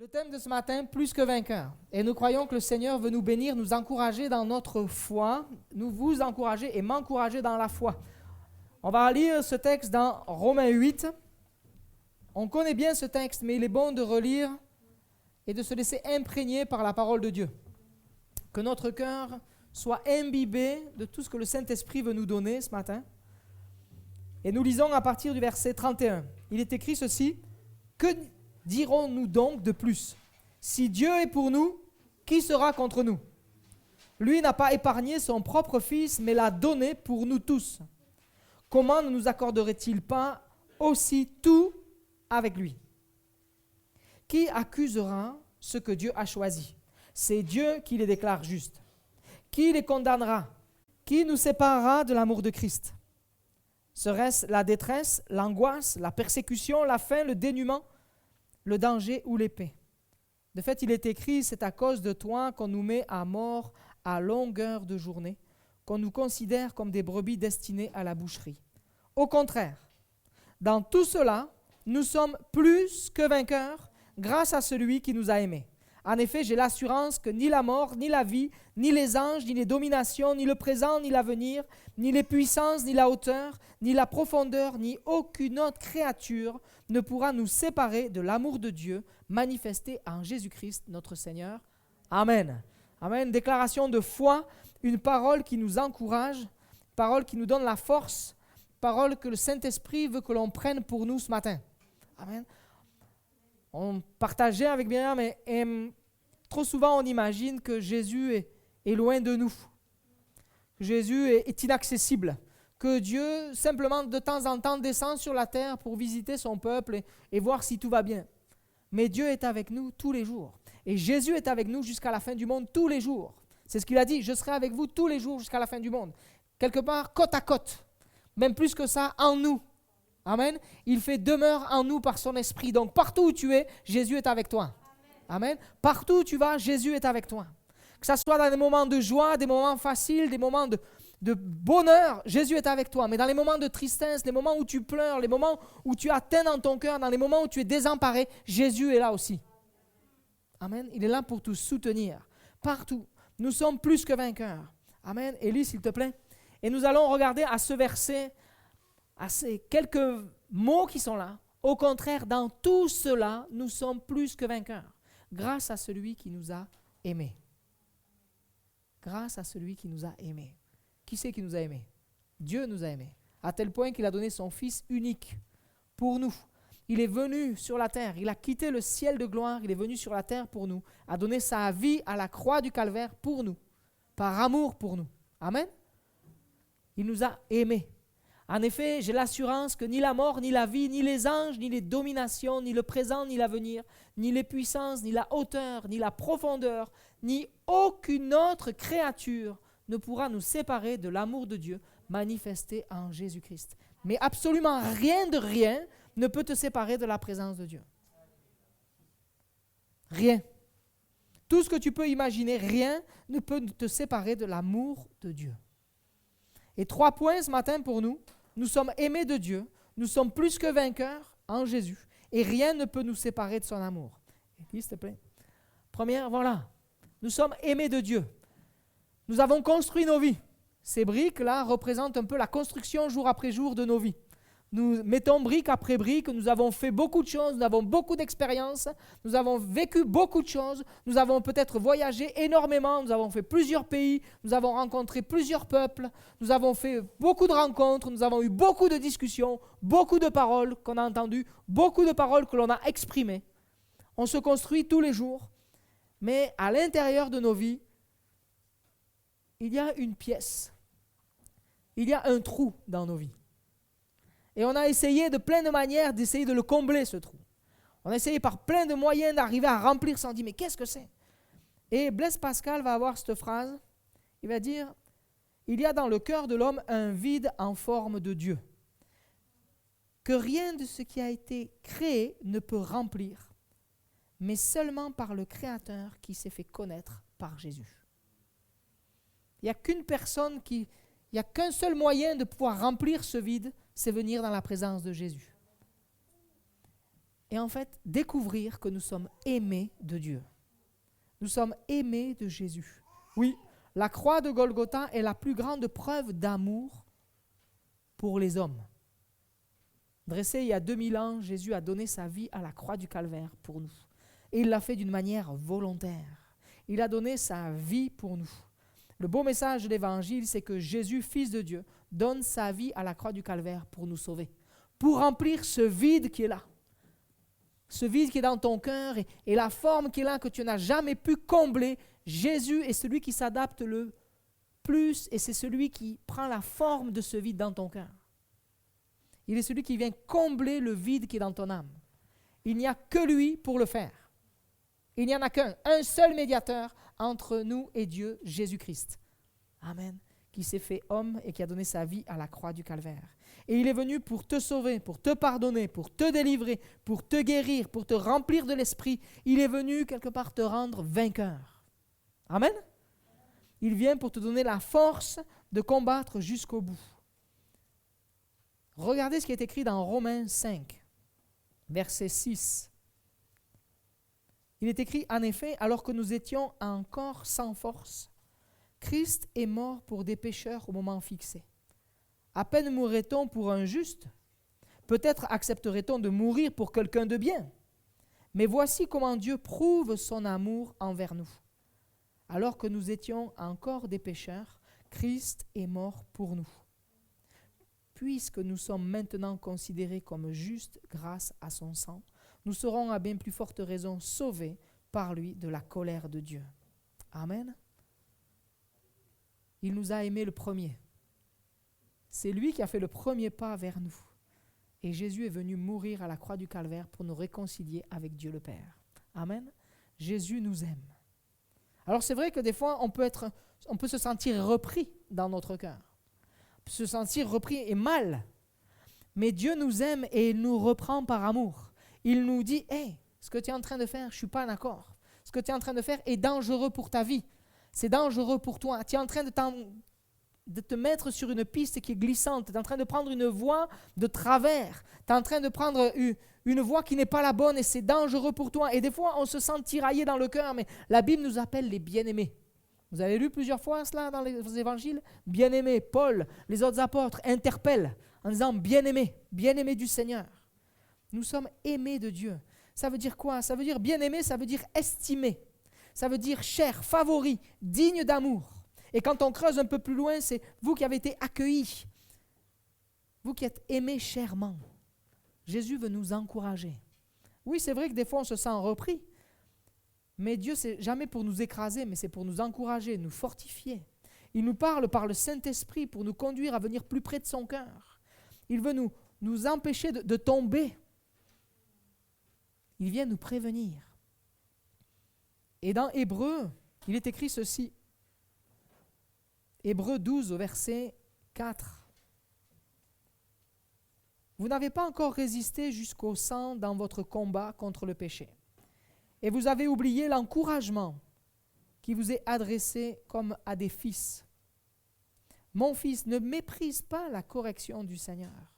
Le thème de ce matin, plus que vainqueur. Et nous croyons que le Seigneur veut nous bénir, nous encourager dans notre foi, nous vous encourager et m'encourager dans la foi. On va lire ce texte dans Romains 8. On connaît bien ce texte, mais il est bon de relire et de se laisser imprégner par la parole de Dieu. Que notre cœur soit imbibé de tout ce que le Saint-Esprit veut nous donner ce matin. Et nous lisons à partir du verset 31. Il est écrit ceci: « Que dirons-nous donc de plus? Si Dieu est pour nous, qui sera contre nous? Lui n'a pas épargné son propre Fils, mais l'a donné pour nous tous. Comment ne nous accorderait-il pas aussi tout avec lui? Qui accusera ce que Dieu a choisi? C'est Dieu qui les déclare justes. Qui les condamnera? Qui nous séparera de l'amour de Christ? Serait-ce la détresse, l'angoisse, la persécution, la faim, le dénuement, le danger ou l'épée? De fait, il est écrit, c'est à cause de toi qu'on nous met à mort à longueur de journée, qu'on nous considère comme des brebis destinées à la boucherie. Au contraire, dans tout cela, nous sommes plus que vainqueurs grâce à celui qui nous a aimés. En effet, j'ai l'assurance que ni la mort, ni la vie, ni les anges, ni les dominations, ni le présent, ni l'avenir, ni les puissances, ni la hauteur, ni la profondeur, ni aucune autre créature ne pourra nous séparer de l'amour de Dieu manifesté en Jésus-Christ, notre Seigneur. Amen. Amen. Déclaration de foi, une parole qui nous encourage, parole qui nous donne la force, parole que le Saint-Esprit veut que l'on prenne pour nous ce matin. Amen. On partageait avec Myriam, mais trop souvent on imagine que Jésus est loin de nous. Jésus est inaccessible. Que Dieu, simplement de temps en temps, descend sur la terre pour visiter son peuple et voir si tout va bien. Mais Dieu est avec nous tous les jours. Et Jésus est avec nous jusqu'à la fin du monde tous les jours. C'est ce qu'il a dit, je serai avec vous tous les jours jusqu'à la fin du monde. Quelque part, côte à côte. Même plus que ça, en nous. Amen. Il fait demeure en nous par son esprit. Donc partout où tu es, Jésus est avec toi. Amen. Partout où tu vas, Jésus est avec toi. Que ce soit dans des moments de joie, des moments faciles, des moments de bonheur, Jésus est avec toi. Mais dans les moments de tristesse, les moments où tu pleures, les moments où tu as atteint dans ton cœur, dans les moments où tu es désemparé, Jésus est là aussi. Amen. Il est là pour te soutenir. Partout. Nous sommes plus que vainqueurs. Amen. Élie, s'il te plaît. Et nous allons regarder à ce verset, à ces quelques mots qui sont là. Au contraire, dans tout cela, nous sommes plus que vainqueurs. Grâce à celui qui nous a aimés. Grâce à celui qui nous a aimés. Qui c'est qui nous a aimés? Dieu nous a aimés. À tel point qu'il a donné son Fils unique pour nous. Il est venu sur la terre. Il a quitté le ciel de gloire. Il est venu sur la terre pour nous. A donné sa vie à la croix du calvaire pour nous. Par amour pour nous. Amen. Il nous a aimés. En effet, j'ai l'assurance que ni la mort, ni la vie, ni les anges, ni les dominations, ni le présent, ni l'avenir, ni les puissances, ni la hauteur, ni la profondeur, ni aucune autre créature ne pourra nous séparer de l'amour de Dieu manifesté en Jésus-Christ. Mais absolument rien de rien ne peut te séparer de la présence de Dieu. Rien. Tout ce que tu peux imaginer, rien ne peut te séparer de l'amour de Dieu. Et 3 points ce matin pour nous. Nous sommes aimés de Dieu, nous sommes plus que vainqueurs en Jésus, et rien ne peut nous séparer de son amour. S'il te plaît. Première, voilà. Nous sommes aimés de Dieu. Nous avons construit nos vies. Ces briques-là représentent un peu la construction jour après jour de nos vies. Nous mettons brique après brique, nous avons fait beaucoup de choses, nous avons beaucoup d'expériences, nous avons vécu beaucoup de choses, nous avons peut-être voyagé énormément, nous avons fait plusieurs pays, nous avons rencontré plusieurs peuples, nous avons fait beaucoup de rencontres, nous avons eu beaucoup de discussions, beaucoup de paroles qu'on a entendues, beaucoup de paroles que l'on a exprimées. On se construit tous les jours, mais à l'intérieur de nos vies, il y a une pièce, il y a un trou dans nos vies. Et on a essayé de plein de manières d'essayer de le combler, ce trou. On a essayé par plein de moyens d'arriver à remplir ça. On dit, mais qu'est-ce que c'est? Et Blaise Pascal va avoir cette phrase. Il va dire, il y a dans le cœur de l'homme un vide en forme de Dieu, que rien de ce qui a été créé ne peut remplir, mais seulement par le Créateur qui s'est fait connaître par Jésus. Il n'y a qu'une personne il n'y a qu'un seul moyen de pouvoir remplir ce vide, c'est venir dans la présence de Jésus. Et en fait, découvrir que nous sommes aimés de Dieu. Nous sommes aimés de Jésus. Oui, la croix de Golgotha est la plus grande preuve d'amour pour les hommes. Dressé il y a 2000 ans, Jésus a donné sa vie à la croix du calvaire pour nous. Et il l'a fait d'une manière volontaire. Il a donné sa vie pour nous. Le beau message de l'Évangile, c'est que Jésus, Fils de Dieu, donne sa vie à la croix du calvaire pour nous sauver, pour remplir ce vide qui est là, ce vide qui est dans ton cœur et la forme qui est là que tu n'as jamais pu combler. Jésus est celui qui s'adapte le plus et c'est celui qui prend la forme de ce vide dans ton cœur. Il est celui qui vient combler le vide qui est dans ton âme. Il n'y a que lui pour le faire. Il n'y en a qu'un, un seul médiateur entre nous et Dieu, Jésus-Christ. Amen. Qui s'est fait homme et qui a donné sa vie à la croix du calvaire. Et il est venu pour te sauver, pour te pardonner, pour te délivrer, pour te guérir, pour te remplir de l'esprit. Il est venu quelque part te rendre vainqueur. Amen. Il vient pour te donner la force de combattre jusqu'au bout. Regardez ce qui est écrit dans Romains 5, verset 6. Il est écrit, en effet, alors que nous étions encore sans force, Christ est mort pour des pécheurs au moment fixé. À peine mourrait-on pour un juste, peut-être accepterait-on de mourir pour quelqu'un de bien. Mais voici comment Dieu prouve son amour envers nous. Alors que nous étions encore des pécheurs, Christ est mort pour nous. Puisque nous sommes maintenant considérés comme justes grâce à son sang, nous serons à bien plus forte raison sauvés par lui de la colère de Dieu. Amen. Il nous a aimés le premier. C'est lui qui a fait le premier pas vers nous. Et Jésus est venu mourir à la croix du Calvaire pour nous réconcilier avec Dieu le Père. Amen. Jésus nous aime. Alors c'est vrai que des fois, on peut se sentir repris dans notre cœur. On peut se sentir repris et mal. Mais Dieu nous aime et il nous reprend par amour. Il nous dit, « Hey, ce que tu es en train de faire, je ne suis pas d'accord. Ce que tu es en train de faire est dangereux pour ta vie. C'est dangereux pour toi. Tu es en train de te mettre sur une piste qui est glissante. Tu es en train de prendre une voie de travers. Tu es en train de prendre une voie qui n'est pas la bonne et c'est dangereux pour toi. » Et des fois, on se sent tiraillé dans le cœur, mais la Bible nous appelle les bien-aimés. Vous avez lu plusieurs fois cela dans les évangiles? Bien-aimés, Paul, les autres apôtres interpellent en disant bien-aimés du Seigneur. Nous sommes aimés de Dieu. Ça veut dire quoi? Ça veut dire bien-aimé, ça veut dire estimé. Ça veut dire cher, favori, digne d'amour. Et quand on creuse un peu plus loin, c'est vous qui avez été accueillis. Vous qui êtes aimés chèrement. Jésus veut nous encourager. Oui, c'est vrai que des fois on se sent repris. Mais Dieu, c'est jamais pour nous écraser, mais c'est pour nous encourager, nous fortifier. Il nous parle par le Saint-Esprit pour nous conduire à venir plus près de son cœur. Il veut nous empêcher de tomber. Il vient nous prévenir. Et dans Hébreux, il est écrit ceci. Hébreux 12 au verset 4. Vous n'avez pas encore résisté jusqu'au sang dans votre combat contre le péché. Et vous avez oublié l'encouragement qui vous est adressé comme à des fils. Mon fils, ne méprise pas la correction du Seigneur.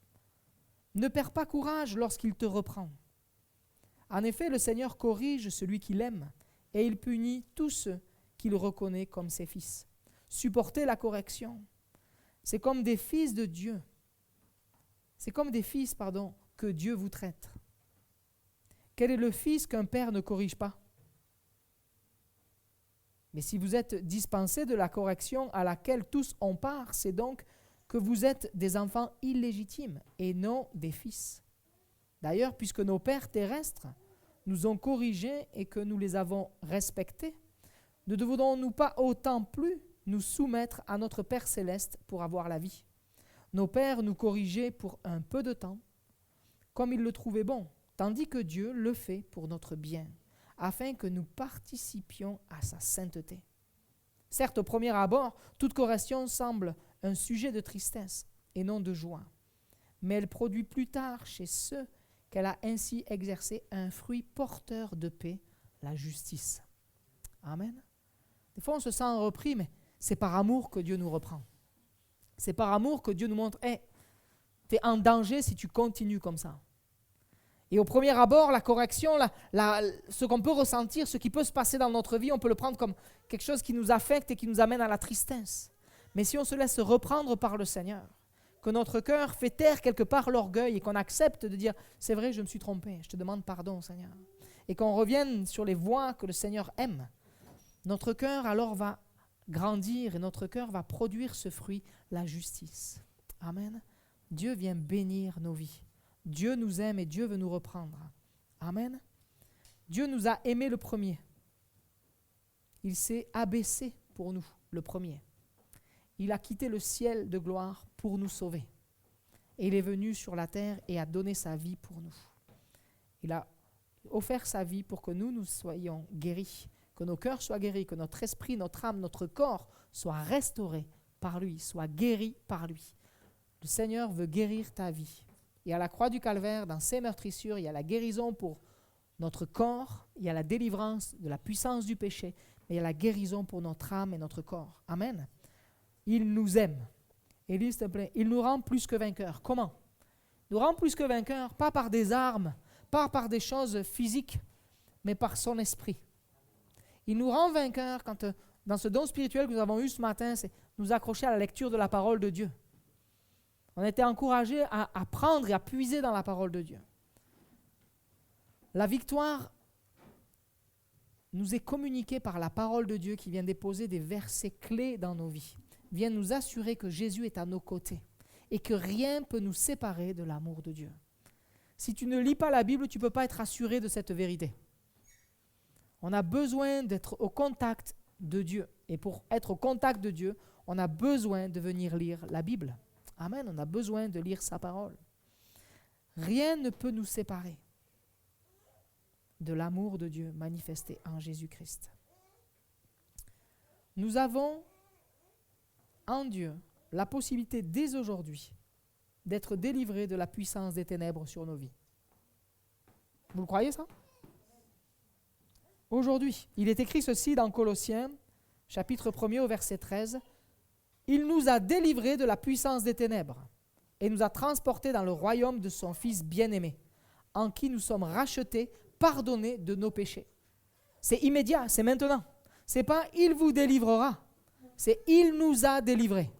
Ne perds pas courage lorsqu'il te reprend. En effet, le Seigneur corrige celui qu'il aime et il punit tous ceux qu'il reconnaît comme ses fils. Supportez la correction. C'est comme des fils de Dieu. C'est comme des fils, que Dieu vous traite. Quel est le fils qu'un père ne corrige pas? Mais si vous êtes dispensés de la correction à laquelle tous ont part, c'est donc que vous êtes des enfants illégitimes et non des fils. D'ailleurs, puisque nos pères terrestres nous ont corrigés et que nous les avons respectés, ne devons-nous pas autant plus nous soumettre à notre Père céleste pour avoir la vie? Nos pères nous corrigeaient pour un peu de temps, comme ils le trouvaient bon, tandis que Dieu le fait pour notre bien, afin que nous participions à sa sainteté. Certes, au premier abord, toute correction semble un sujet de tristesse et non de joie, mais elle produit plus tard chez ceux qu'elle a ainsi exercé un fruit porteur de paix, la justice. Amen. Des fois, on se sent repris, mais c'est par amour que Dieu nous reprend. C'est par amour que Dieu nous montre, hey, tu es en danger si tu continues comme ça. Et au premier abord, la correction, ce qu'on peut ressentir, ce qui peut se passer dans notre vie, on peut le prendre comme quelque chose qui nous affecte et qui nous amène à la tristesse. Mais si on se laisse reprendre par le Seigneur, que notre cœur fait taire quelque part l'orgueil et qu'on accepte de dire, c'est vrai, je me suis trompé, je te demande pardon, Seigneur. Et qu'on revienne sur les voies que le Seigneur aime, notre cœur alors va grandir et notre cœur va produire ce fruit, la justice. Amen. Dieu vient bénir nos vies. Dieu nous aime et Dieu veut nous reprendre. Amen. Dieu nous a aimés le premier. Il s'est abaissé pour nous, le premier. Il a quitté le ciel de gloire pour nous sauver. Et il est venu sur la terre et a donné sa vie pour nous. Il a offert sa vie pour que nous soyons guéris, que nos cœurs soient guéris, que notre esprit, notre âme, notre corps soient restaurés par lui, soient guéris par lui. Le Seigneur veut guérir ta vie. Et à la croix du Calvaire, dans ses meurtrissures, il y a la guérison pour notre corps, il y a la délivrance de la puissance du péché, mais il y a la guérison pour notre âme et notre corps. Amen. Il nous aime. Et s'il te plaît, il nous rend plus que vainqueurs. Comment? Il nous rend plus que vainqueurs, pas par des armes, pas par des choses physiques, mais par son esprit. Il nous rend vainqueurs quand, dans ce don spirituel que nous avons eu ce matin, c'est nous accrocher à la lecture de la parole de Dieu. On a été encouragés à apprendre et à puiser dans la parole de Dieu. La victoire nous est communiquée par la parole de Dieu qui vient déposer des versets clés dans nos vies, vient nous assurer que Jésus est à nos côtés et que rien ne peut nous séparer de l'amour de Dieu. Si tu ne lis pas la Bible, tu ne peux pas être assuré de cette vérité. On a besoin d'être au contact de Dieu. Et pour être au contact de Dieu, on a besoin de venir lire la Bible. Amen, on a besoin de lire sa parole. Rien ne peut nous séparer de l'amour de Dieu manifesté en Jésus-Christ. Nous avons en Dieu la possibilité dès aujourd'hui d'être délivrés de la puissance des ténèbres sur nos vies. Vous le croyez ça? Aujourd'hui, il est écrit ceci dans Colossiens, chapitre 1er au verset 13. « Il nous a délivrés de la puissance des ténèbres et nous a transportés dans le royaume de son Fils bien-aimé, en qui nous sommes rachetés, pardonnés de nos péchés. » C'est immédiat, c'est maintenant. Ce n'est pas « il vous délivrera », c'est « il nous a délivrés ».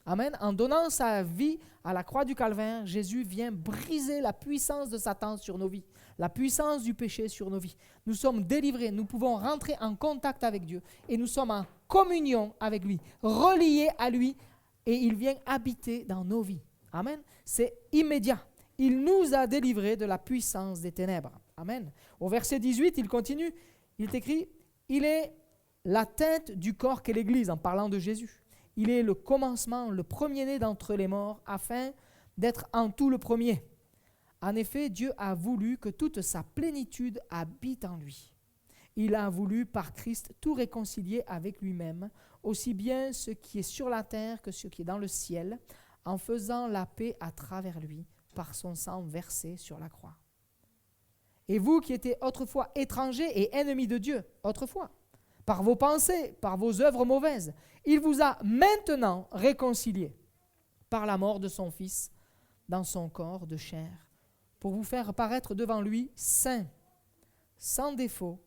Amen. En donnant sa vie à la croix du Calvaire, Jésus vient briser la puissance de Satan sur nos vies, la puissance du péché sur nos vies. Nous sommes délivrés, nous pouvons rentrer en contact avec Dieu et nous sommes en communion avec lui, reliés à lui et il vient habiter dans nos vies. Amen. C'est immédiat. Il nous a délivrés de la puissance des ténèbres. Amen. Au verset 18, il continue, il est écrit, « Il est la tête du corps qu'est l'Église » en parlant de Jésus. Il est le commencement, le premier-né d'entre les morts, afin d'être en tout le premier. En effet, Dieu a voulu que toute sa plénitude habite en lui. Il a voulu par Christ tout réconcilier avec lui-même, aussi bien ce qui est sur la terre que ce qui est dans le ciel, en faisant la paix à travers lui, par son sang versé sur la croix. Et vous qui étiez autrefois étrangers et ennemis de Dieu, autrefois, par vos pensées, par vos œuvres mauvaises, il vous a maintenant réconciliés par la mort de son Fils dans son corps de chair, pour vous faire paraître devant lui saints, sans défaut,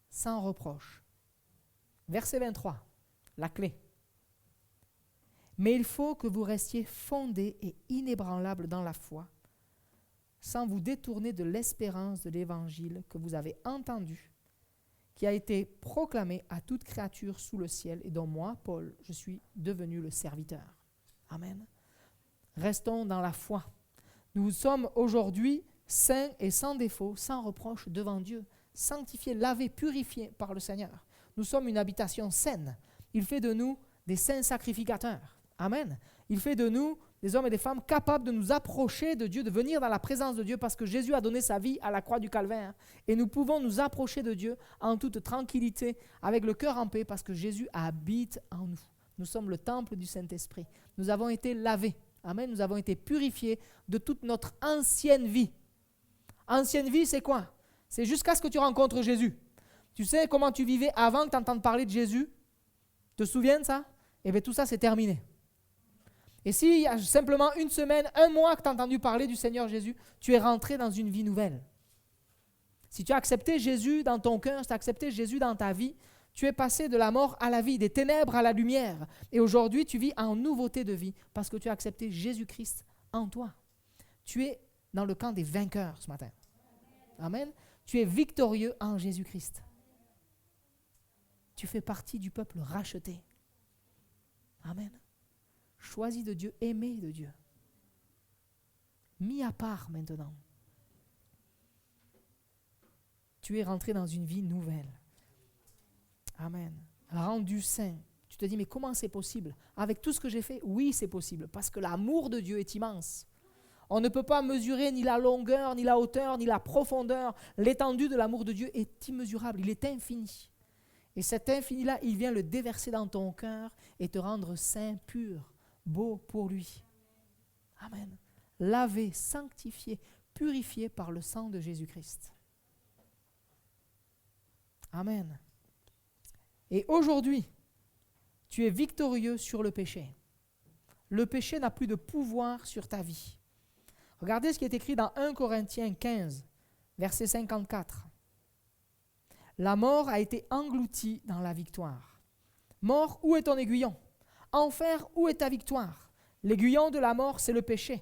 sans reproche. Verset 23, la clé. Mais il faut que vous restiez fondés et inébranlables dans la foi, sans vous détourner de l'espérance de l'Évangile que vous avez entendu, qui a été proclamé à toute créature sous le ciel et dont moi, Paul, je suis devenu le serviteur. Amen. Restons dans la foi. Nous sommes aujourd'hui saints et sans défaut, sans reproche devant Dieu, sanctifiés, lavés, purifiés par le Seigneur. Nous sommes une habitation saine. Il fait de nous des saints sacrificateurs. Amen. Il fait de nous des hommes et des femmes capables de nous approcher de Dieu, de venir dans la présence de Dieu parce que Jésus a donné sa vie à la croix du Calvaire. Et nous pouvons nous approcher de Dieu en toute tranquillité, avec le cœur en paix parce que Jésus habite en nous. Nous sommes le temple du Saint-Esprit. Nous avons été lavés. Amen. Nous avons été purifiés de toute notre ancienne vie. Ancienne vie, c'est quoi? C'est jusqu'à ce que tu rencontres Jésus. Tu sais comment tu vivais avant que tu entendes parler de Jésus? Te souviens de ça? Eh bien, tout ça, c'est terminé. Et s'il y a simplement une semaine, un mois que tu as entendu parler du Seigneur Jésus, tu es rentré dans une vie nouvelle. Si tu as accepté Jésus dans ton cœur, si tu as accepté Jésus dans ta vie, tu es passé de la mort à la vie, des ténèbres à la lumière. Et aujourd'hui, tu vis en nouveauté de vie parce que tu as accepté Jésus-Christ en toi. Tu es dans le camp des vainqueurs ce matin. Amen. Tu es victorieux en Jésus-Christ. Tu fais partie du peuple racheté. Amen. Choisi de Dieu, aimé de Dieu. Mis à part maintenant. Tu es rentré dans une vie nouvelle. Amen. Rendu saint. Tu te dis, mais comment c'est possible? Avec tout ce que j'ai fait, oui, c'est possible. Parce que l'amour de Dieu est immense. On ne peut pas mesurer ni la longueur, ni la hauteur, ni la profondeur. L'étendue de l'amour de Dieu est immesurable. Il est infini. Et cet infini-là, il vient le déverser dans ton cœur et te rendre saint, pur, beau pour lui. Amen. Lavé, sanctifié, purifié par le sang de Jésus-Christ. Amen. Et aujourd'hui, tu es victorieux sur le péché. Le péché n'a plus de pouvoir sur ta vie. Regardez ce qui est écrit dans 1 Corinthiens 15, verset 54. La mort a été engloutie dans la victoire. Mort, où est ton aiguillon? Enfer, où est ta victoire? L'aiguillon de la mort, c'est le péché.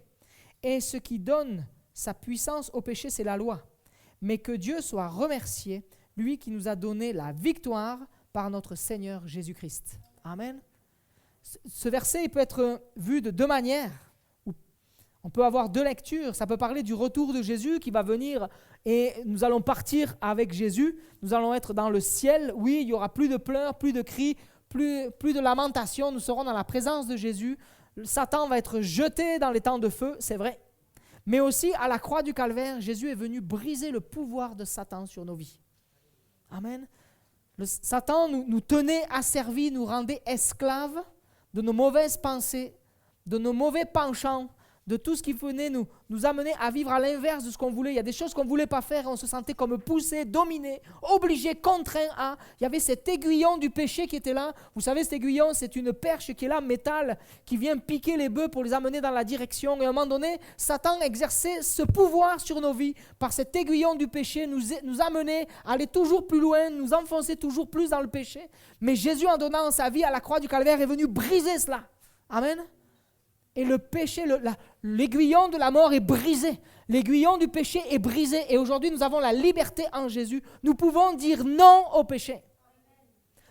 Et ce qui donne sa puissance au péché, c'est la loi. Mais que Dieu soit remercié, lui qui nous a donné la victoire par notre Seigneur Jésus-Christ. Amen. Ce verset il peut être vu de deux manières. On peut avoir deux lectures. Ça peut parler du retour de Jésus qui va venir et nous allons partir avec Jésus. Nous allons être dans le ciel. Oui, il n'y aura plus de pleurs, plus de cris, plus de lamentations. Nous serons dans la présence de Jésus. Satan va être jeté dans les temps de feu, c'est vrai. Mais aussi, à la croix du Calvaire, Jésus est venu briser le pouvoir de Satan sur nos vies. Amen. Satan nous tenait asservis, nous rendait esclaves de nos mauvaises pensées, de nos mauvais penchants, de tout ce qui venait nous amener à vivre à l'inverse de ce qu'on voulait. Il y a des choses qu'on ne voulait pas faire et on se sentait comme poussé, dominé, obligé, contraint à. Il y avait cet aiguillon du péché qui était là. Vous savez, cet aiguillon, c'est une perche qui est là, métal, qui vient piquer les bœufs pour les amener dans la direction. Et à un moment donné, Satan exerçait ce pouvoir sur nos vies par cet aiguillon du péché, nous amener à aller toujours plus loin, nous enfoncer toujours plus dans le péché. Mais Jésus, en donnant sa vie à la croix du Calvaire, est venu briser cela. Amen. Et le péché, l'aiguillon de la mort est brisé. L'aiguillon du péché est brisé. Et aujourd'hui, nous avons la liberté en Jésus. Nous pouvons dire non au péché.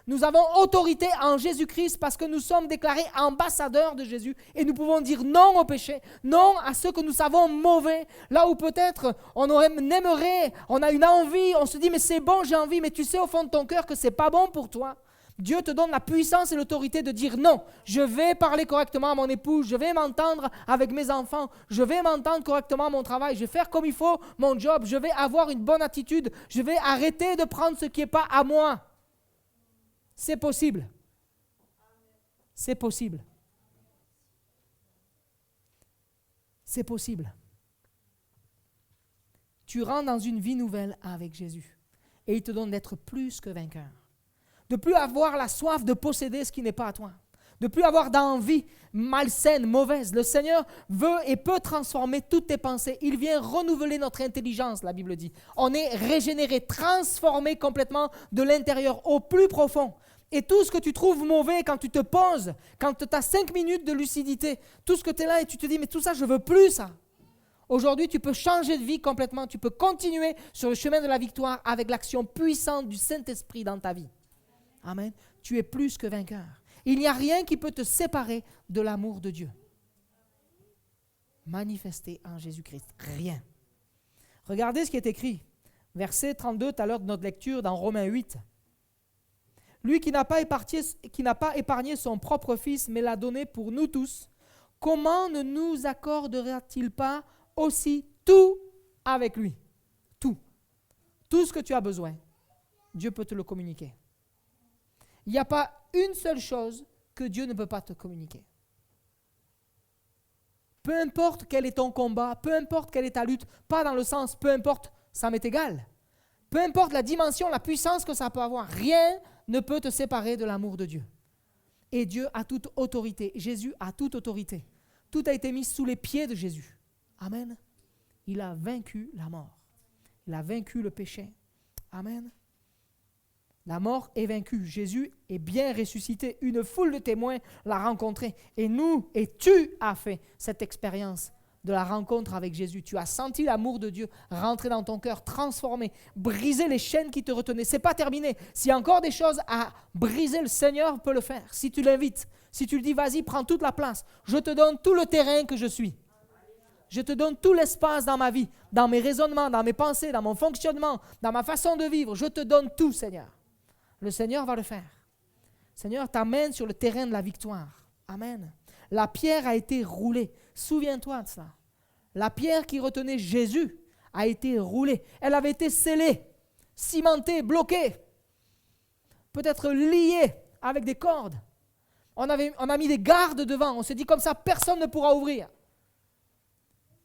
Nous avons autorité en Jésus-Christ parce que nous sommes déclarés ambassadeurs de Jésus. Et nous pouvons dire non au péché, non à ce que nous savons mauvais. Là où peut-être on aimerait, on a une envie, on se dit mais c'est bon, j'ai envie, mais tu sais au fond de ton cœur que c'est pas bon pour toi. Dieu te donne la puissance et l'autorité de dire non, je vais parler correctement à mon épouse, je vais m'entendre avec mes enfants, je vais m'entendre correctement à mon travail, je vais faire comme il faut mon job, je vais avoir une bonne attitude, je vais arrêter de prendre ce qui n'est pas à moi. C'est possible. C'est possible. C'est possible. Tu rentres dans une vie nouvelle avec Jésus et il te donne d'être plus que vainqueur. De plus avoir la soif de posséder ce qui n'est pas à toi. De plus avoir d'envie malsaine, mauvaise. Le Seigneur veut et peut transformer toutes tes pensées. Il vient renouveler notre intelligence, la Bible dit. On est régénéré, transformé complètement de l'intérieur au plus profond. Et tout ce que tu trouves mauvais quand tu te poses, quand tu as 5 minutes de lucidité, tout ce que tu es là et tu te dis, mais tout ça, je ne veux plus ça. Aujourd'hui, tu peux changer de vie complètement. Tu peux continuer sur le chemin de la victoire avec l'action puissante du Saint-Esprit dans ta vie. Amen. Tu es plus que vainqueur. Il n'y a rien qui peut te séparer de l'amour de Dieu. Manifesté en Jésus-Christ. Rien. Regardez ce qui est écrit. Verset 32, tout à l'heure de notre lecture dans Romains 8. Lui qui n'a pas épargné son propre fils, mais l'a donné pour nous tous, comment ne nous accordera-t-il pas aussi tout avec lui? Tout. Tout ce que tu as besoin, Dieu peut te le communiquer. Il n'y a pas une seule chose que Dieu ne peut pas te communiquer. Peu importe quel est ton combat, peu importe quelle est ta lutte, pas dans le sens, peu importe, ça m'est égal. Peu importe la dimension, la puissance que ça peut avoir, rien ne peut te séparer de l'amour de Dieu. Et Dieu a toute autorité, Jésus a toute autorité. Tout a été mis sous les pieds de Jésus. Amen. Il a vaincu la mort. Il a vaincu le péché. Amen. La mort est vaincue. Jésus est bien ressuscité. Une foule de témoins l'a rencontré. Et nous, et tu as fait cette expérience de la rencontre avec Jésus. Tu as senti l'amour de Dieu rentrer dans ton cœur, transformer, briser les chaînes qui te retenaient. Ce n'est pas terminé. S'il y a encore des choses à briser, le Seigneur peut le faire. Si tu l'invites, si tu lui dis, vas-y, prends toute la place. Je te donne tout le terrain que je suis. Je te donne tout l'espace dans ma vie, dans mes raisonnements, dans mes pensées, dans mon fonctionnement, dans ma façon de vivre. Je te donne tout, Seigneur. Le Seigneur va le faire. Le Seigneur t'amène sur le terrain de la victoire. Amen. La pierre a été roulée. Souviens-toi de ça. La pierre qui retenait Jésus a été roulée. Elle avait été scellée, cimentée, bloquée. Peut-être liée avec des cordes. On a mis des gardes devant. On s'est dit comme ça, personne ne pourra ouvrir.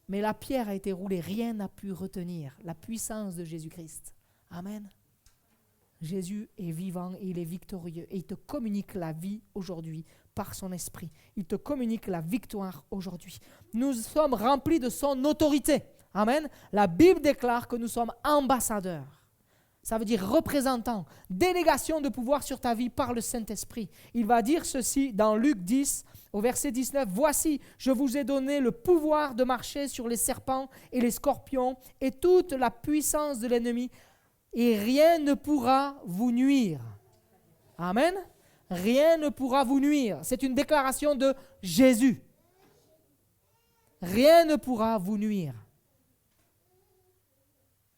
Mais la pierre a été roulée. Rien n'a pu retenir la puissance de Jésus-Christ. Amen. Jésus est vivant et il est victorieux et il te communique la vie aujourd'hui par son esprit. Il te communique la victoire aujourd'hui. Nous sommes remplis de son autorité. Amen. La Bible déclare que nous sommes ambassadeurs. Ça veut dire représentant, délégation de pouvoir sur ta vie par le Saint-Esprit. Il va dire ceci dans Luc 10, au verset 19. « Voici, je vous ai donné le pouvoir de marcher sur les serpents et les scorpions et toute la puissance de l'ennemi, et rien ne pourra vous nuire. » Amen. Rien ne pourra vous nuire. C'est une déclaration de Jésus. Rien ne pourra vous nuire.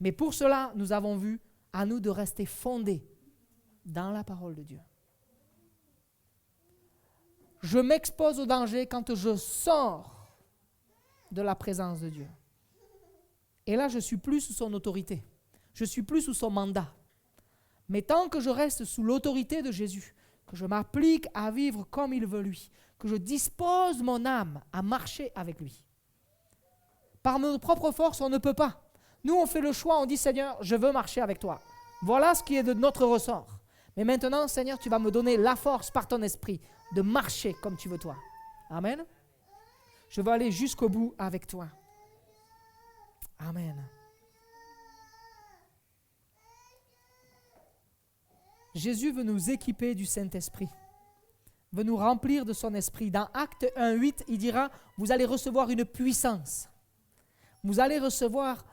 Mais pour cela, nous avons vu, à nous de rester fondés dans la parole de Dieu. Je m'expose au danger quand je sors de la présence de Dieu. Et là, je ne suis plus sous son autorité. Je ne suis plus sous son mandat. Mais tant que je reste sous l'autorité de Jésus, que je m'applique à vivre comme il veut lui, que je dispose mon âme à marcher avec lui. Par nos propres forces, on ne peut pas. Nous, on fait le choix, on dit, Seigneur, je veux marcher avec toi. Voilà ce qui est de notre ressort. Mais maintenant, Seigneur, tu vas me donner la force par ton esprit de marcher comme tu veux toi. Amen. Je veux aller jusqu'au bout avec toi. Amen. Jésus veut nous équiper du Saint-Esprit, veut nous remplir de son esprit. Dans Actes 1:8, il dira, vous allez recevoir une puissance. Vous allez recevoir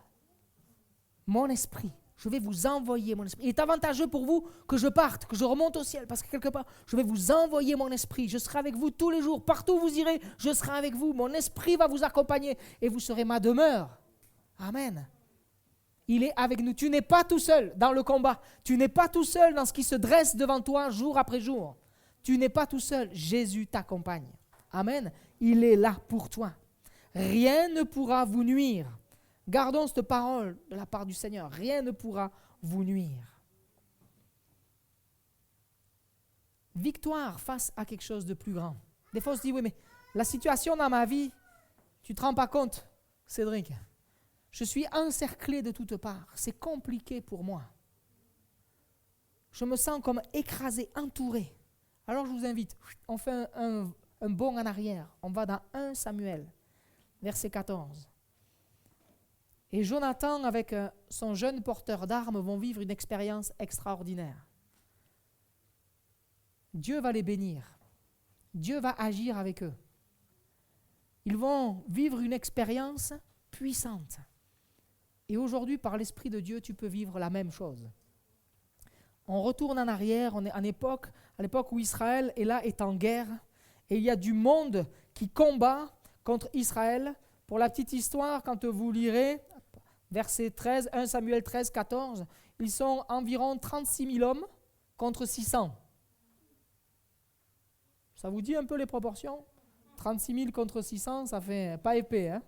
mon esprit. Je vais vous envoyer mon esprit. Il est avantageux pour vous que je parte, que je remonte au ciel, parce que quelque part, je vais vous envoyer mon esprit. Je serai avec vous tous les jours. Partout où vous irez, je serai avec vous. Mon esprit va vous accompagner et vous serez ma demeure. Amen. Il est avec nous. Tu n'es pas tout seul dans le combat. Tu n'es pas tout seul dans ce qui se dresse devant toi jour après jour. Tu n'es pas tout seul. Jésus t'accompagne. Amen. Il est là pour toi. Rien ne pourra vous nuire. Gardons cette parole de la part du Seigneur. Rien ne pourra vous nuire. Victoire face à quelque chose de plus grand. Des fois, on se dit, oui, mais la situation dans ma vie, tu ne te rends pas compte, Cédric. Je suis encerclé de toutes parts. C'est compliqué pour moi. Je me sens comme écrasé, entouré. Alors, je vous invite, on fait un bond en arrière. On va dans 1 Samuel, verset 14. Et Jonathan, avec son jeune porteur d'armes, vont vivre une expérience extraordinaire. Dieu va les bénir. Dieu va agir avec eux. Ils vont vivre une expérience puissante. Et aujourd'hui, par l'Esprit de Dieu, tu peux vivre la même chose. On retourne en arrière, on est à l'époque où Israël est en guerre, et il y a du monde qui combat contre Israël. Pour la petite histoire, quand vous lirez, verset 13, 1 Samuel 13, 14, ils sont environ 36 000 hommes contre 600. Ça vous dit un peu les proportions ? 36 000 contre 600, ça fait pas épais. Hein ?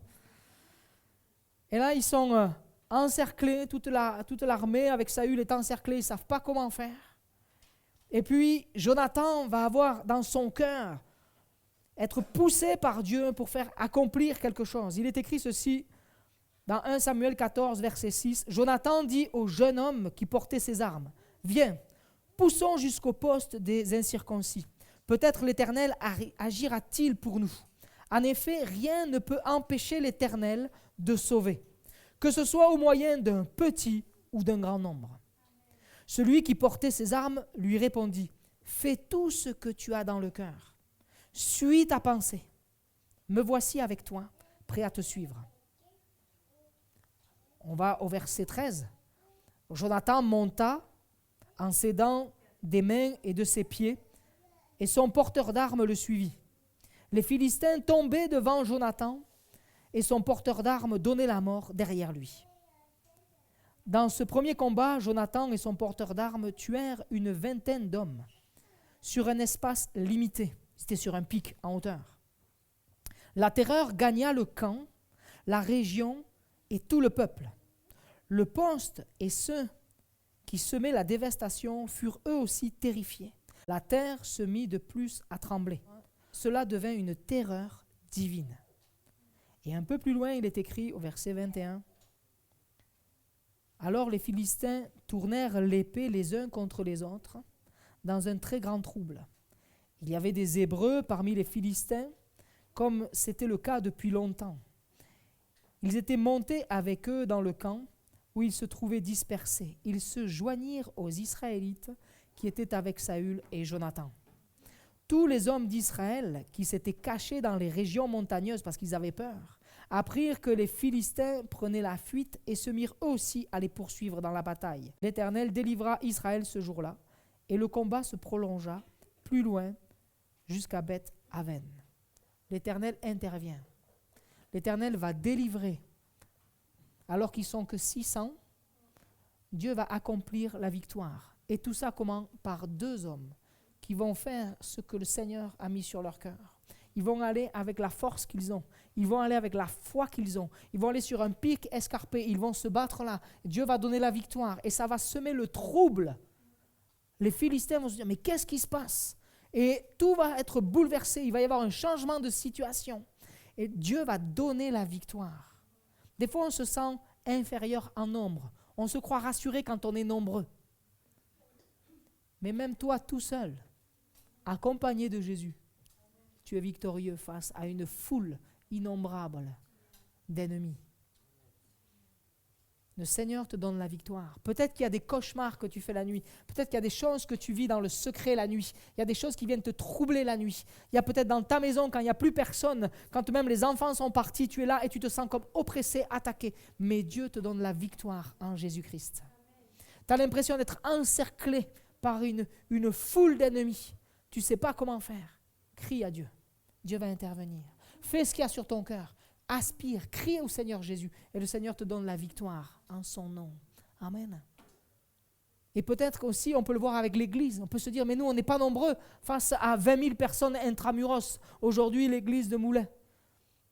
Et là, ils sont encerclés, toute l'armée avec Saül est encerclée, ils ne savent pas comment faire. Et puis, Jonathan va avoir dans son cœur, être poussé par Dieu pour faire accomplir quelque chose. Il est écrit ceci dans 1 Samuel 14, verset 6. Jonathan dit au jeune homme qui portait ses armes, « Viens, poussons jusqu'au poste des incirconcis. Peut-être l'Éternel agira-t-il pour nous. En effet, rien ne peut empêcher l'Éternel de sauver, que ce soit au moyen d'un petit ou d'un grand nombre. » Celui qui portait ses armes lui répondit, « Fais tout ce que tu as dans le cœur. Suis ta pensée. Me voici avec toi, prêt à te suivre. » On va au verset 13. Jonathan monta en s'aidant des mains et de ses pieds, et son porteur d'armes le suivit. Les Philistins tombaient devant Jonathan, et son porteur d'armes donnait la mort derrière lui. Dans ce premier combat, Jonathan et son porteur d'armes tuèrent une vingtaine d'hommes sur un espace limité. C'était sur un pic en hauteur. La terreur gagna le camp, la région et tout le peuple. Le poste et ceux qui semaient la dévastation furent eux aussi terrifiés. La terre se mit de plus à trembler. Cela devint une terreur divine. Et un peu plus loin, il est écrit au verset 21, « Alors les Philistins tournèrent l'épée les uns contre les autres dans un très grand trouble. Il y avait des Hébreux parmi les Philistins, comme c'était le cas depuis longtemps. Ils étaient montés avec eux dans le camp, où ils se trouvaient dispersés, ils se joignirent aux Israélites qui étaient avec Saül et Jonathan. Tous les hommes d'Israël qui s'étaient cachés dans les régions montagneuses parce qu'ils avaient peur, apprirent que les Philistins prenaient la fuite et se mirent eux aussi à les poursuivre dans la bataille. L'Éternel délivra Israël ce jour-là, et le combat se prolongea plus loin jusqu'à Beth-Aven. L'Éternel intervient. L'Éternel va délivrer. Alors qu'ils sont que 600, Dieu va accomplir la victoire. Et tout ça comment? Par 2 hommes qui vont faire ce que le Seigneur a mis sur leur cœur. Ils vont aller avec la force qu'ils ont. Ils vont aller avec la foi qu'ils ont. Ils vont aller sur un pic escarpé. Ils vont se battre là. Dieu va donner la victoire. Et ça va semer le trouble. Les Philistins vont se dire, mais qu'est-ce qui se passe? Et tout va être bouleversé. Il va y avoir un changement de situation. Et Dieu va donner la victoire. Des fois, on se sent inférieur en nombre. On se croit rassuré quand on est nombreux. Mais même toi, tout seul, accompagné de Jésus, tu es victorieux face à une foule innombrable d'ennemis. Le Seigneur te donne la victoire. Peut-être qu'il y a des cauchemars que tu fais la nuit. Peut-être qu'il y a des choses que tu vis dans le secret la nuit. Il y a des choses qui viennent te troubler la nuit. Il y a peut-être dans ta maison, quand il n'y a plus personne, quand même les enfants sont partis, tu es là et tu te sens comme oppressé, attaqué. Mais Dieu te donne la victoire en Jésus-Christ. Tu as l'impression d'être encerclé par une foule d'ennemis. Tu ne sais pas comment faire. Crie à Dieu. Dieu va intervenir. Fais ce qu'il y a sur ton cœur. Aspire, crie au Seigneur Jésus et le Seigneur te donne la victoire en son nom. Amen. Et peut-être aussi, on peut le voir avec l'Église. On peut se dire, mais nous, on n'est pas nombreux face à 20 000 personnes intramuros. Aujourd'hui, l'Église de Moulins.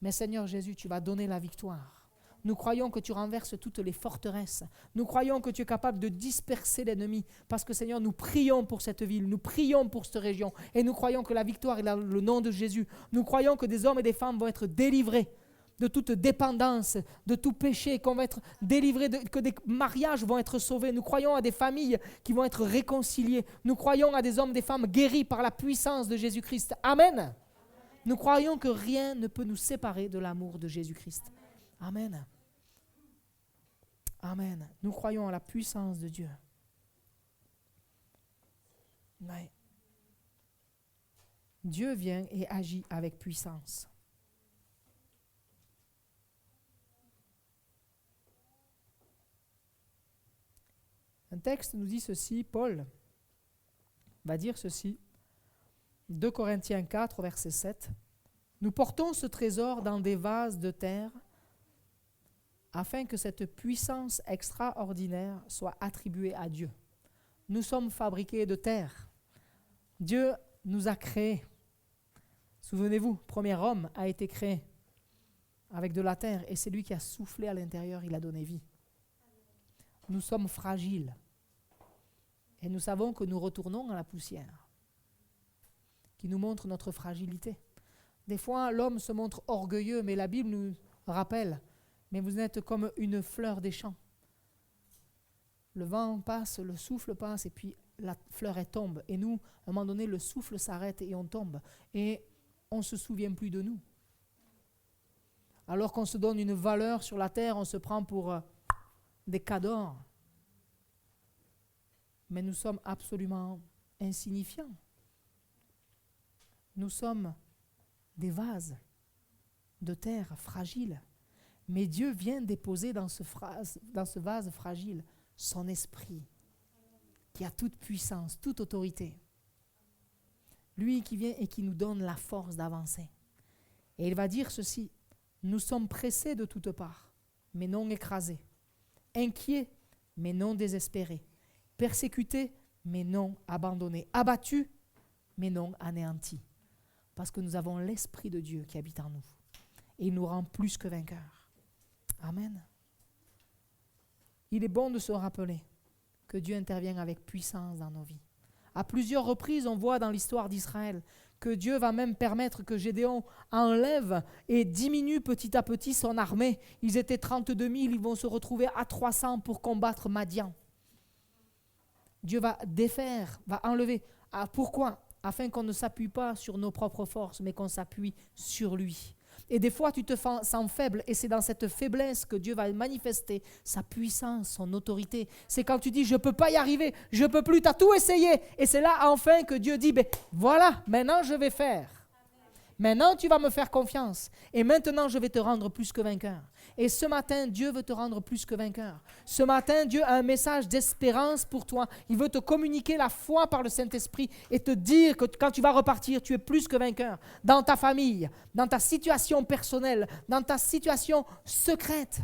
Mais Seigneur Jésus, tu vas donner la victoire. Nous croyons que tu renverses toutes les forteresses. Nous croyons que tu es capable de disperser l'ennemi. Parce que Seigneur, nous prions pour cette ville. Nous prions pour cette région. Et nous croyons que la victoire est dans le nom de Jésus. Nous croyons que des hommes et des femmes vont être délivrés de toute dépendance, de tout péché, qu'on va être délivrés, que des mariages vont être sauvés. Nous croyons à des familles qui vont être réconciliées. Nous croyons à des hommes et des femmes guéris par la puissance de Jésus-Christ. Amen. Nous croyons que rien ne peut nous séparer de l'amour de Jésus-Christ. Amen. Amen. Nous croyons à la puissance de Dieu. Oui. Dieu vient et agit avec puissance. Un texte nous dit ceci, Paul va dire ceci, 2 Corinthiens 4, verset 7. Nous portons ce trésor dans des vases de terre afin que cette puissance extraordinaire soit attribuée à Dieu. Nous sommes fabriqués de terre. Dieu nous a créés. Souvenez-vous, le premier homme a été créé avec de la terre et c'est lui qui a soufflé à l'intérieur, il a donné vie. Nous sommes fragiles et nous savons que nous retournons à la poussière qui nous montre notre fragilité. Des fois, l'homme se montre orgueilleux, mais la Bible nous rappelle, mais vous êtes comme une fleur des champs. Le vent passe, le souffle passe et puis la fleur elle tombe. Et nous, à un moment donné, le souffle s'arrête et on tombe. Et on ne se souvient plus de nous. Alors qu'on se donne une valeur sur la terre, on se prend pour des cadors. Mais nous sommes absolument insignifiants. Nous sommes des vases de terre fragiles. Mais Dieu vient déposer dans ce vase fragile son esprit, qui a toute puissance, toute autorité. Lui qui vient et qui nous donne la force d'avancer. Et il va dire ceci, nous sommes pressés de toutes parts, mais non écrasés, inquiets, mais non désespérés, persécutés, mais non abandonnés, abattus, mais non anéantis, parce que nous avons l'Esprit de Dieu qui habite en nous, et il nous rend plus que vainqueurs. Amen. Il est bon de se rappeler que Dieu intervient avec puissance dans nos vies. À plusieurs reprises, on voit dans l'histoire d'Israël que Dieu va même permettre que Gédéon enlève et diminue petit à petit son armée. Ils étaient 32 000, ils vont se retrouver à 300 pour combattre Madian. Dieu va défaire, va enlever. Pourquoi ? Afin qu'on ne s'appuie pas sur nos propres forces, mais qu'on s'appuie sur lui. Et des fois, tu te sens faible et c'est dans cette faiblesse que Dieu va manifester sa puissance, son autorité. C'est quand tu dis, je ne peux pas y arriver, je ne peux plus, tu as tout essayé. Et c'est là enfin que Dieu dit, ben, voilà, maintenant je vais faire. Maintenant, tu vas me faire confiance. Et maintenant, je vais te rendre plus que vainqueur. Et ce matin, Dieu veut te rendre plus que vainqueur. Ce matin, Dieu a un message d'espérance pour toi. Il veut te communiquer la foi par le Saint-Esprit et te dire que quand tu vas repartir, tu es plus que vainqueur. Dans ta famille, dans ta situation personnelle, dans ta situation secrète.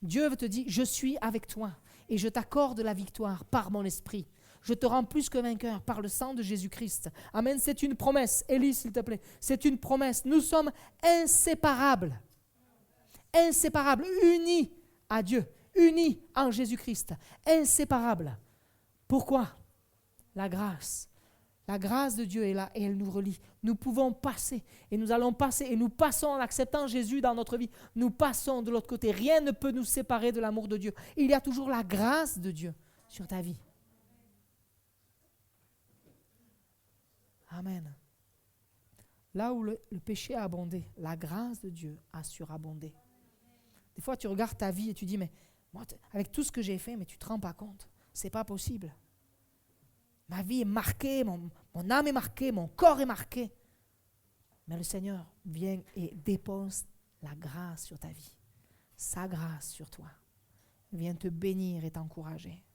Dieu veut te dire, je suis avec toi et je t'accorde la victoire par mon esprit. Je te rends plus que vainqueur par le sang de Jésus-Christ. Amen, c'est une promesse. Élie, s'il te plaît, c'est une promesse. Nous sommes inséparables. Inséparables, unis à Dieu, unis en Jésus-Christ. Inséparables. Pourquoi? La grâce. La grâce de Dieu est là et elle nous relie. Nous pouvons passer et nous allons passer et nous passons en acceptant Jésus dans notre vie. Nous passons de l'autre côté. Rien ne peut nous séparer de l'amour de Dieu. Il y a toujours la grâce de Dieu sur ta vie. Amen. Là où le péché a abondé, la grâce de Dieu a surabondé. Des fois, tu regardes ta vie et tu dis, mais moi, avec tout ce que j'ai fait, mais tu ne te rends pas compte. Ce n'est pas possible. Ma vie est marquée, mon âme est marquée, mon corps est marqué. Mais le Seigneur vient et dépose la grâce sur ta vie. Sa grâce sur toi. Il vient te bénir et t'encourager.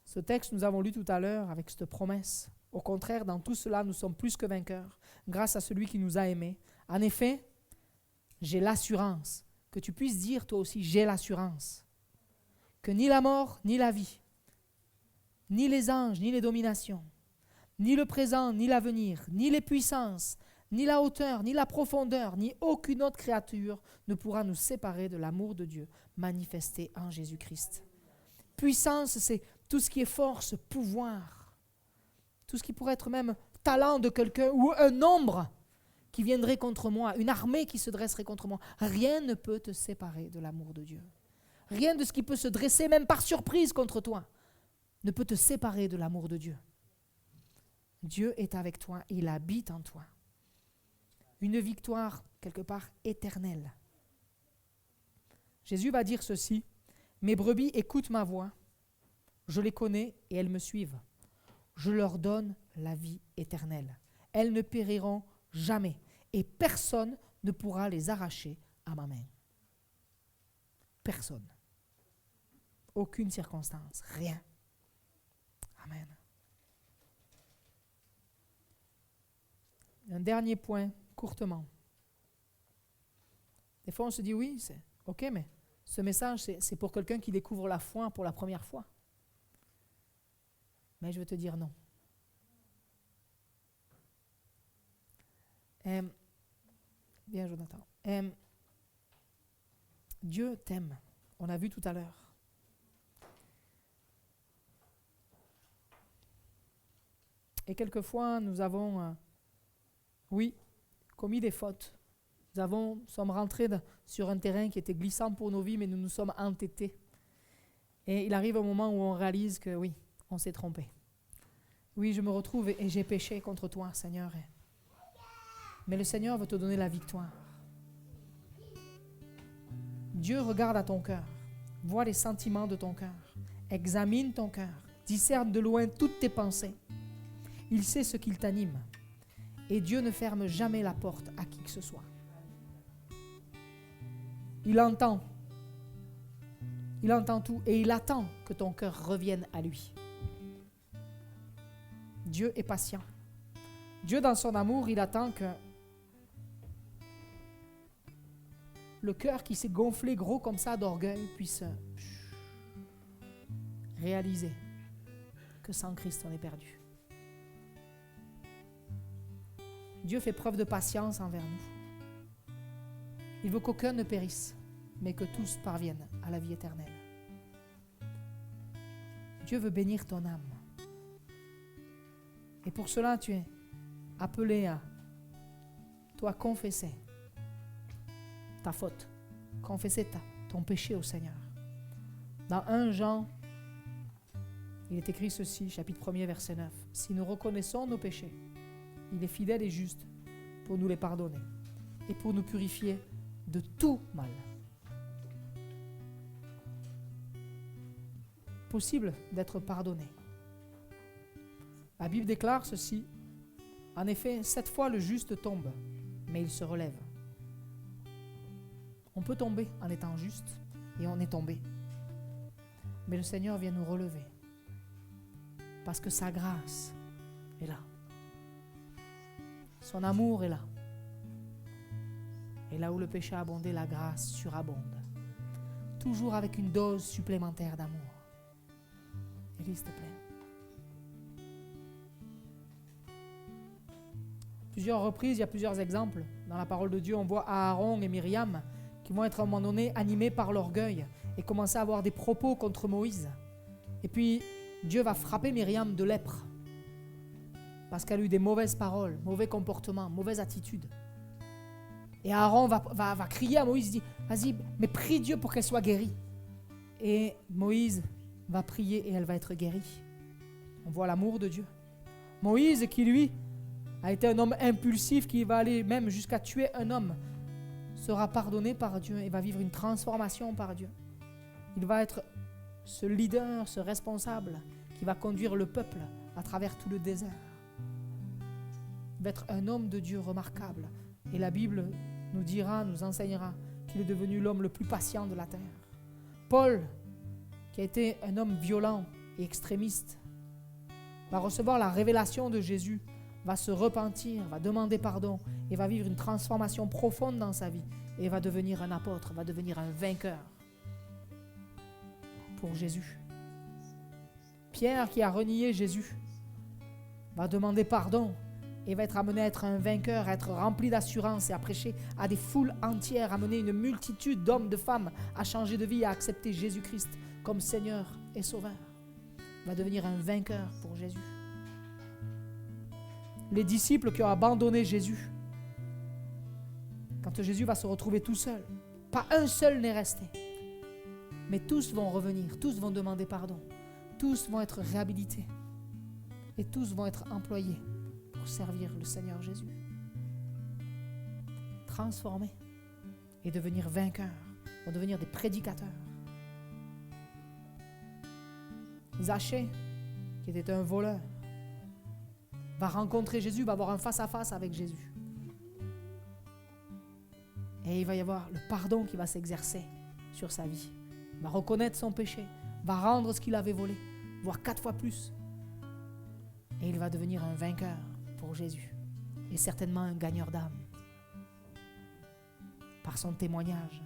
Ce texte, nous avons lu tout à l'heure avec cette promesse. Au contraire, dans tout cela, nous sommes plus que vainqueurs, grâce à celui qui nous a aimés. En effet, j'ai l'assurance, que tu puisses dire toi aussi, j'ai l'assurance, que ni la mort, ni la vie, ni les anges, ni les dominations, ni le présent, ni l'avenir, ni les puissances, ni la hauteur, ni la profondeur, ni aucune autre créature ne pourra nous séparer de l'amour de Dieu manifesté en Jésus-Christ. Puissance, c'est tout ce qui est force, pouvoir, tout ce qui pourrait être même talent de quelqu'un ou un nombre qui viendrait contre moi, une armée qui se dresserait contre moi. Rien ne peut te séparer de l'amour de Dieu. Rien de ce qui peut se dresser même par surprise contre toi ne peut te séparer de l'amour de Dieu. Dieu est avec toi, il habite en toi. Une victoire quelque part éternelle. Jésus va dire ceci, « Mes brebis écoutent ma voix. Je les connais et elles me suivent. Je leur donne la vie éternelle. Elles ne périront jamais et personne ne pourra les arracher à ma main. » Personne. Aucune circonstance, rien. Amen. Un dernier point, courtement. Des fois, on se dit, oui, c'est OK, mais ce message, c'est pour quelqu'un qui découvre la foi pour la première fois. Mais je veux te dire non. Bien, Jonathan. Dieu t'aime. On a vu tout à l'heure. Et quelquefois, nous avons, commis des fautes. Nous sommes rentrés sur un terrain qui était glissant pour nos vies, mais nous nous sommes entêtés. Et il arrive un moment où on réalise que oui, on s'est trompé. Oui, je me retrouve et j'ai péché contre toi, Seigneur. Mais le Seigneur veut te donner la victoire. Dieu regarde à ton cœur, voit les sentiments de ton cœur, examine ton cœur, discerne de loin toutes tes pensées. Il sait ce qui t'anime. Et Dieu ne ferme jamais la porte à qui que ce soit. Il entend tout et il attend que ton cœur revienne à lui. Dieu est patient. Dieu, dans son amour, il attend que le cœur qui s'est gonflé gros comme ça d'orgueil puisse réaliser que sans Christ, on est perdu. Dieu fait preuve de patience envers nous. Il veut qu'aucun ne périsse, mais que tous parviennent à la vie éternelle. Dieu veut bénir ton âme. Et pour cela, tu es appelé à toi confesser ta faute, confesser ton péché au Seigneur. Dans 1 Jean Il est écrit ceci, chapitre 1er, verset 9. Si nous reconnaissons nos péchés, il est fidèle et juste pour nous les pardonner et pour nous purifier de tout mal. Possible d'être pardonné. La Bible déclare ceci. En effet, 7 fois le juste tombe, mais il se relève. On peut tomber en étant juste, et on est tombé. Mais le Seigneur vient nous relever, parce que sa grâce est là. Son amour est là. Et là où le péché a abondé, la grâce surabonde. Toujours avec une dose supplémentaire d'amour. Élise, s'il te plaît. Plusieurs reprises, il y a plusieurs exemples. Dans la parole de Dieu, on voit Aaron et Myriam qui vont être à un moment donné animés par l'orgueil et commencer à avoir des propos contre Moïse. Et puis, Dieu va frapper Myriam de lèpre parce qu'elle a eu des mauvaises paroles, mauvais comportements, mauvaise attitude. Et Aaron va crier à Moïse, il dit, vas-y, mais prie Dieu pour qu'elle soit guérie. Et Moïse va prier et elle va être guérie. On voit l'amour de Dieu. Moïse qui, lui, a été un homme impulsif qui va aller même jusqu'à tuer un homme, sera pardonné par Dieu et va vivre une transformation par Dieu. Il va être ce leader, ce responsable qui va conduire le peuple à travers tout le désert. Il va être un homme de Dieu remarquable. Et la Bible nous dira, nous enseignera qu'il est devenu l'homme le plus patient de la terre. Paul, qui a été un homme violent et extrémiste, va recevoir la révélation de Jésus, va se repentir, va demander pardon et va vivre une transformation profonde dans sa vie et va devenir un apôtre, va devenir un vainqueur pour Jésus. Pierre, qui a renié Jésus, va demander pardon et va être amené à être un vainqueur, à être rempli d'assurance et à prêcher à des foules entières, à mener une multitude d'hommes, de femmes à changer de vie, à accepter Jésus-Christ comme Seigneur et Sauveur. Il va devenir un vainqueur pour Jésus. Les disciples qui ont abandonné Jésus, quand Jésus va se retrouver tout seul, pas un seul n'est resté, mais tous vont revenir, tous vont demander pardon, tous vont être réhabilités et tous vont être employés pour servir le Seigneur Jésus. Transformés et devenir vainqueurs, vont devenir des prédicateurs. Zachée, qui était un voleur, va rencontrer Jésus, va avoir un face-à-face avec Jésus. Et il va y avoir le pardon qui va s'exercer sur sa vie. Il va reconnaître son péché, va rendre ce qu'il avait volé, voire 4 fois plus. Et il va devenir un vainqueur pour Jésus. Et certainement un gagneur d'âme. Par son témoignage.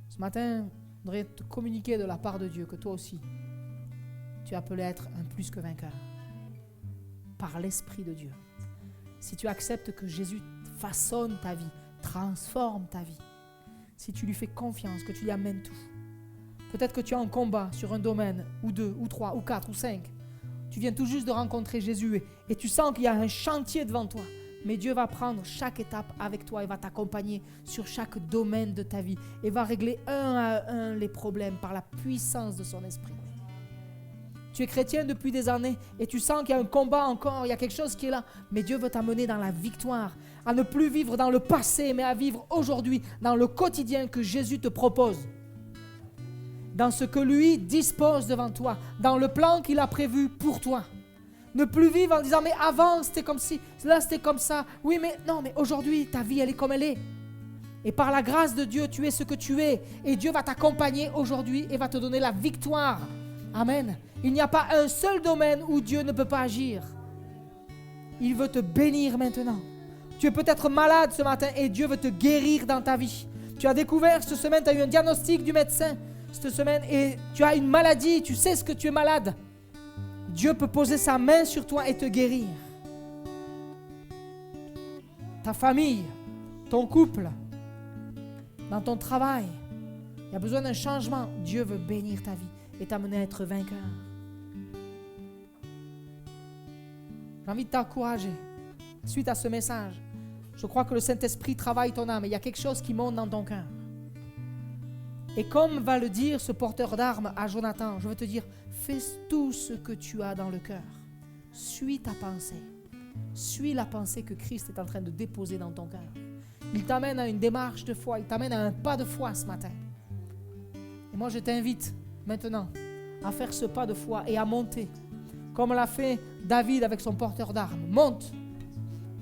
Ce matin, je voudrais te communiquer de la part de Dieu que toi aussi, tu es appelé à être un plus que vainqueur par l'Esprit de Dieu. Si tu acceptes que Jésus façonne ta vie, transforme ta vie, si tu lui fais confiance, que tu lui amènes tout. Peut-être que tu es en combat sur un domaine, ou 2, ou 3, ou 4, ou 5. Tu viens tout juste de rencontrer Jésus et tu sens qu'il y a un chantier devant toi. Mais Dieu va prendre chaque étape avec toi et va t'accompagner sur chaque domaine de ta vie et va régler un à un les problèmes par la puissance de son esprit. Tu es chrétien depuis des années et tu sens qu'il y a un combat encore, il y a quelque chose qui est là. Mais Dieu veut t'amener dans la victoire, à ne plus vivre dans le passé, mais à vivre aujourd'hui, dans le quotidien que Jésus te propose. Dans ce que lui dispose devant toi, dans le plan qu'il a prévu pour toi. Ne plus vivre en disant, mais avant c'était comme ci, là c'était comme ça. Oui, mais non, mais aujourd'hui ta vie elle est comme elle est. Et par la grâce de Dieu, tu es ce que tu es. Et Dieu va t'accompagner aujourd'hui et va te donner la victoire. Amen. Il n'y a pas un seul domaine où Dieu ne peut pas agir. Il veut te bénir maintenant. Tu es peut-être malade ce matin et Dieu veut te guérir dans ta vie. Tu as découvert cette semaine, tu as eu un diagnostic du médecin cette semaine et tu as une maladie, tu sais ce que tu es malade. Dieu peut poser sa main sur toi et te guérir. Ta famille, ton couple, dans ton travail, il y a besoin d'un changement. Dieu veut bénir ta vie et t'amener à être vainqueur. J'ai envie de t'encourager. Suite à ce message, je crois que le Saint-Esprit travaille ton âme et il y a quelque chose qui monte dans ton cœur. Et comme va le dire ce porteur d'armes à Jonathan, je veux te dire, fais tout ce que tu as dans le cœur. Suis ta pensée. Suis la pensée que Christ est en train de déposer dans ton cœur. Il t'amène à une démarche de foi, il t'amène à un pas de foi ce matin. Et moi je t'invite maintenant à faire ce pas de foi et à monter, comme l'a fait David avec son porteur d'armes. Monte.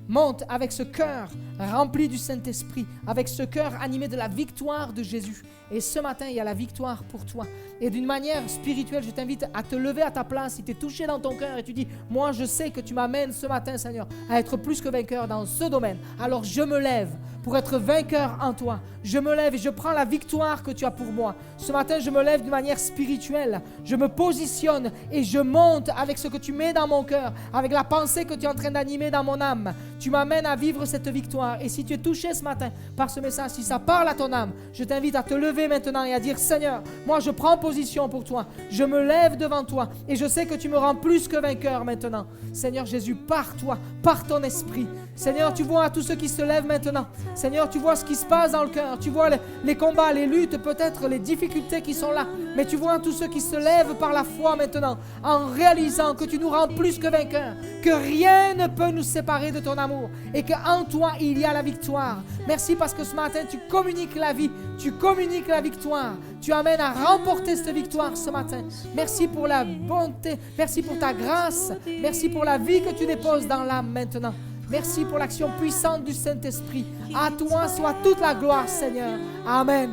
Monte avec ce cœur rempli du Saint-Esprit, avec ce cœur animé de la victoire de Jésus. Et ce matin, il y a la victoire pour toi. Et d'une manière spirituelle, je t'invite à te lever à ta place. Si tu es touché dans ton cœur et tu dis, moi je sais que tu m'amènes ce matin, Seigneur, à être plus que vainqueur dans ce domaine. Alors je me lève pour être vainqueur en toi. Je me lève et je prends la victoire que tu as pour moi. Ce matin, je me lève d'une manière spirituelle. Je me positionne et je monte avec ce que tu mets dans mon cœur, avec la pensée que tu es en train d'animer dans mon âme. Tu m'amènes à vivre cette victoire. Et si tu es touché ce matin par ce message, si ça parle à ton âme, je t'invite à te lever maintenant et à dire, Seigneur, moi je prends position pour toi. Je me lève devant toi et je sais que tu me rends plus que vainqueur maintenant. Seigneur Jésus, par toi, par ton esprit. Seigneur, tu vois tous ceux qui se lèvent maintenant. Seigneur, tu vois ce qui se passe dans le cœur. Tu vois les combats, les luttes, peut-être les difficultés qui sont là. Mais tu vois tous ceux qui se lèvent par la foi maintenant, en réalisant que tu nous rends plus que vainqueurs, que rien ne peut nous séparer de ton amour et qu'en toi, il y a la victoire. Merci parce que ce matin, tu communiques la vie, tu communiques la victoire. Tu amènes à remporter cette victoire ce matin. Merci pour la bonté, merci pour ta grâce, merci pour la vie que tu déposes dans l'âme maintenant. Merci pour l'action puissante du Saint-Esprit. À toi soit toute la gloire, Seigneur. Amen.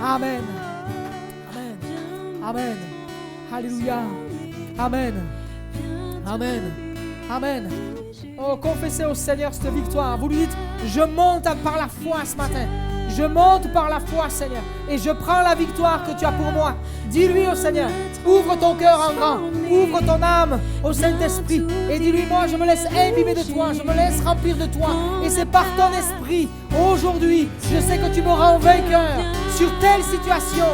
Amen. Amen. Amen. Alléluia. Amen. Amen. Amen. Oh, confessez au Seigneur cette victoire. Vous lui dites, je monte par la foi ce matin. Je monte par la foi, Seigneur, et je prends la victoire que tu as pour moi. Dis-lui au Seigneur, ouvre ton cœur en grand, ouvre ton âme au Saint-Esprit et dis-lui, moi je me laisse imbiber de toi, je me laisse remplir de toi. Et c'est par ton esprit, aujourd'hui, je sais que tu me rends vainqueur sur telle situation.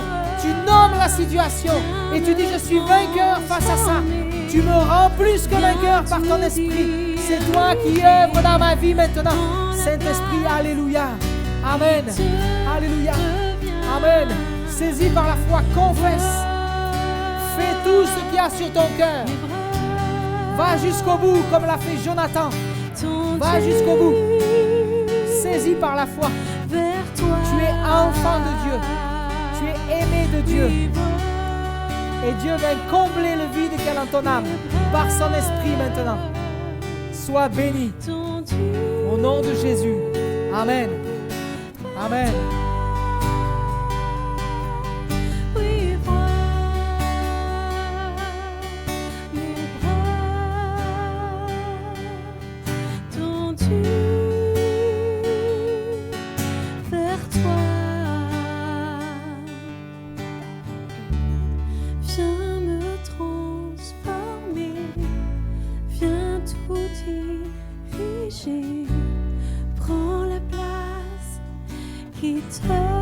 Tu nommes la situation et tu dis, je suis vainqueur face à ça. Tu me rends plus que vainqueur par ton esprit. C'est toi qui œuvres dans ma vie maintenant. Saint-Esprit, alléluia. Amen. Alléluia. Amen. Saisis par la foi, confesse. Fais tout ce qu'il y a sur ton cœur. Va jusqu'au bout comme l'a fait Jonathan. Va jusqu'au bout. Saisis par la foi. Tu es enfant de Dieu. Tu es aimé de Dieu. Et Dieu vient combler le vide qu'il y a dans ton âme par son esprit maintenant. Sois béni. Au nom de Jésus. Amen. Amen. Oui, vois mes bras tendus vers toi. Viens me transformer, viens tout diriger. Prends la place qui te